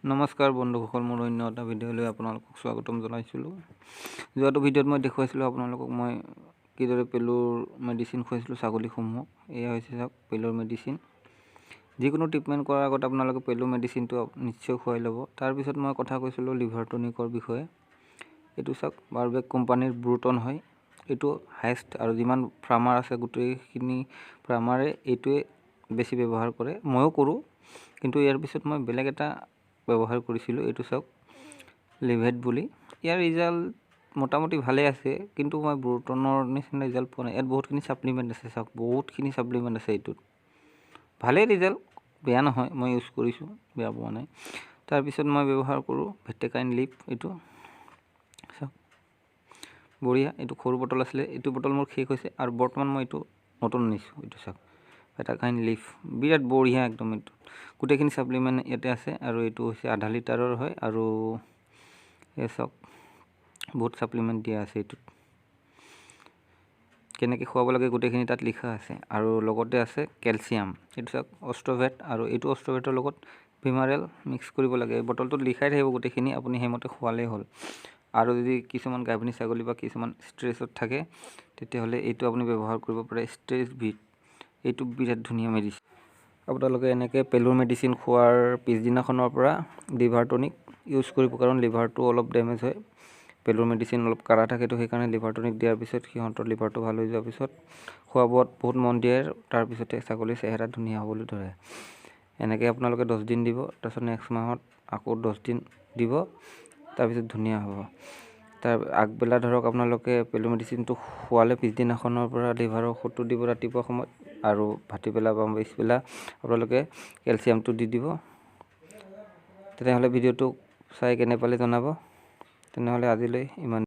নমস্কাৰ বন্ধুসকল, মোৰ অন্য এটা ভিডিঅ'লৈ আপোনালোকক স্বাগতম জনাইছিলোঁ। যোৱাটো ভিডিঅ'ত মই দেখুৱাইছিলোঁ আপোনালোকক মই কিদৰে পেলুৰ মেডিচিন খুৱাইছিলোঁ ছাগলীসমূহক। এয়া হৈছে চাওক পেলুৰ মেডিচিন। যিকোনো ট্ৰিটমেণ্ট কৰাৰ আগত আপোনালোকে পেলুৰ মেডিচিনটো নিশ্চয় খুৱাই ল'ব। তাৰপিছত মই কথা কৈছিলোঁ লিভাৰ টনিকৰ বিষয়ে। এইটো চাওক বাৰবেক কোম্পানীৰ ব্ৰুটন হয়। এইটো হায়েষ্ট আৰু যিমান ফাৰ্মাৰ আছে গোটেইখিনি ফাৰ্মাৰে এইটোৱে বেছি ব্যৱহাৰ কৰে, ময়ো কৰোঁ। কিন্তু ইয়াৰ পিছত মই বেলেগ এটা ব্যৱহাৰ কৰিছিলোঁ। এইটো চাওক লিভেট বুলি। ইয়াৰ ৰিজাল্ট মোটামুটি ভালেই আছে, কিন্তু মই ব্ৰুটনৰ নিচিনা ৰিজাল্ট পোৱা নাই। ইয়াত বহুতখিনি ছাপ্লিমেণ্ট আছে চাওক, বহুতখিনি ছাপ্লিমেণ্ট আছে এইটোত। ভালেই ৰিজাল্ট, বেয়া নহয়, মই ইউজ কৰিছোঁ, বেয়া পোৱা নাই। তাৰপিছত মই ব্যৱহাৰ কৰোঁ ভেটেকাইন লিপ। এইটো চাওক বঢ়িয়া। এইটো সৰু বটল আছিলে, এইটো বটল মোৰ শেষ হৈছে আৰু বৰ্তমান মই এইটো নতুন আনিছোঁ। এইটো চাওক ভেটেকাইন লিফ, বিৰাট বঢ়িয়া একদম। এইটো গোটেইখিনি ছাপ্লিমেণ্ট ইয়াতে আছে আৰু এইটো হৈছে আধা লিটাৰৰ হয় আৰু এই চাওক বহুত ছাপ্লিমেণ্ট দিয়া আছে। এইটোত কেনেকৈ খুৱাব লাগে গোটেইখিনি তাত লিখা আছে আৰু লগতে আছে কেলছিয়াম। এইটো চাওক অষ্ট্ৰভেট আৰু এইটো অষ্ট্ৰভেটৰ লগত ভিমাৰেল মিক্স কৰিব লাগে। এই বটলটোত লিখাই থাকিব গোটেইখিনি, আপুনি সেইমতে খোৱালেই হ'ল। আৰু যদি কিছুমান গাভিনী ছাগলী বা কিছুমান ষ্ট্ৰেছত থাকে তেতিয়াহ'লে এইটো আপুনি ব্যৱহাৰ কৰিব পাৰে, ষ্ট্ৰেছ ভিট। এইটো বিৰাট ধুনীয়া মেডিচিন। আপোনালোকে এনেকৈ পেলুৰ মেডিচিন খোৱাৰ পিছদিনাখনৰ পৰা লিভাৰ টনিক ইউজ কৰিব, কাৰণ লিভাৰটো অলপ ডেমেজ হয়। পেলুৰ মেডিচিন অলপ কাঢ়া থাকেতো, সেইকাৰণে লিভাৰ টনিক দিয়াৰ পিছত সিহঁতৰ লিভাৰটো ভাল হৈ যোৱাৰ পিছত খোৱা বোৱাত বহুত মন দিয়ে। তাৰপিছতে ছাগলীৰ চেহেৰা ধুনীয়া হ'বলৈ ধৰে। এনেকৈ আপোনালোকে 10 দিন দিব, তাৰপিছত নেক্সট মাহত আকৌ 10 দিন দিব, তাৰপিছত ধুনীয়া হ'ব। তাৰ আগবেলা ধৰক আপোনালোকে পেলুৰ মেডিচিনটো খোৱালে পিছদিনাখনৰ পৰা লিভাৰৰ ঔষধটো দিব ৰাতিপুৱা সময়ত, আৰু ভাটিবেলা বা পিছবেলা আপোনালোকে কেলছিয়ামটো দি দিব। তেনেহ'লে ভিডিঅ'টো চাই কেনে পালে জনাব। তেনেহ'লে আজিলৈ ইমান।